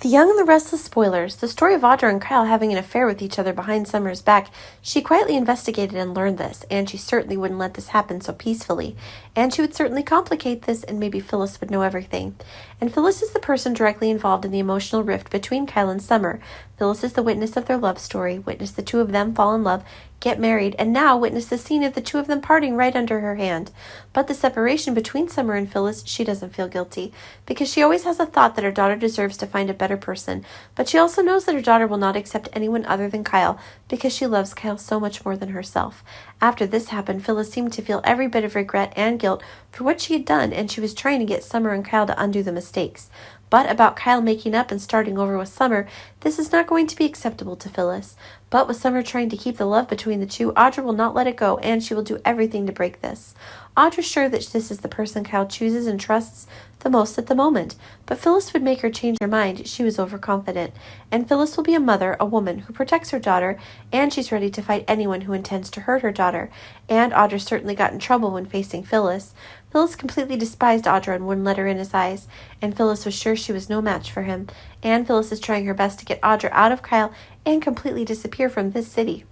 The Young and the Restless Spoilers, the story of Audra and Kyle having an affair with each other behind Summer's back. She quietly investigated and learned this, and she certainly wouldn't let this happen so peacefully. And she would certainly complicate this, and maybe Phyllis would know everything. And Phyllis is the person directly involved in the emotional rift between Kyle and Summer. Phyllis is the witness of their love story, witness the two of them fall in love, get married, and now witness the scene of the two of them parting right under her hand. But the separation between Summer and Phyllis, she doesn't feel guilty, because she always has a thought that her daughter deserves to find a better person, but she also knows that her daughter will not accept anyone other than Kyle, because she loves Kyle so much more than herself. After this happened, Phyllis seemed to feel every bit of regret and guilt for what she had done, and she was trying to get Summer and Kyle to undo the mistakes. But about Kyle making up and starting over with Summer, this is not going to be acceptable to Phyllis. But with Summer trying to keep the love between the two, Audra will not let it go, and she will do everything to break this. Audra's sure that this is the person Kyle chooses and trusts the most at the moment, but Phyllis would make her change her mind. She was overconfident. And Phyllis will be a mother, a woman who protects her daughter, and she's ready to fight anyone who intends to hurt her daughter. And Audra certainly got in trouble when facing Phyllis. Phyllis completely despised Audra and wouldn't let her in his eyes, and Phyllis was sure she was no match for him. And Phyllis is trying her best to get Audra out of Kyle and completely disappear from this city.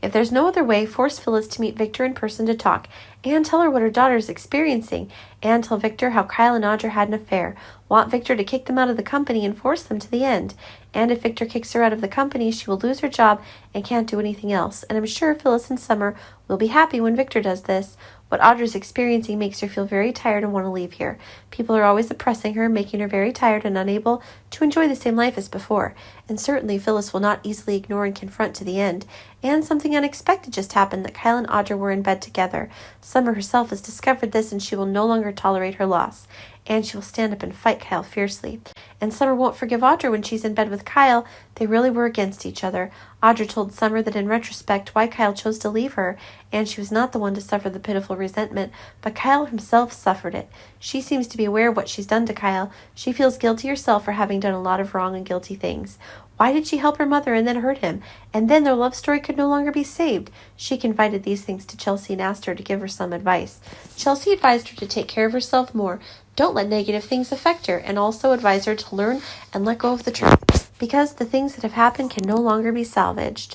If there's no other way, force Phyllis to meet Victor in person to talk, and tell her what her daughter is experiencing, and tell Victor how Kyle and Audra had an affair. Want Victor to kick them out of the company and force them to the end. And if Victor kicks her out of the company, she will lose her job and can't do anything else. And I'm sure Phyllis and Summer will be happy when Victor does this. What Audra's experiencing makes her feel very tired and want to leave here. People are always oppressing her, making her very tired and unable to enjoy the same life as before. And certainly Phyllis will not easily ignore and confront to the end. And something unexpected just happened, that Kyle and Audra were in bed together. Summer herself has discovered this, and she will no longer tolerate her loss. And she will stand up and fight Kyle fiercely. And Summer won't forgive Audra when she's in bed with Kyle. They really were against each other. Audra told Summer that in retrospect why Kyle chose to leave her, and she was not the one to suffer the pitiful resentment, but Kyle himself suffered it. She seems to be aware of what she's done to Kyle. She feels guilty herself for having done a lot of wrong and guilty things. Why did she help her mother and then hurt him? And then their love story could no longer be saved. She confided these things to Chelsea and asked her to give her some advice. Chelsea advised her to take care of herself more. Don't let negative things affect her, and also advised her to learn and let go of the truth, because the things that have happened can no longer be salvaged.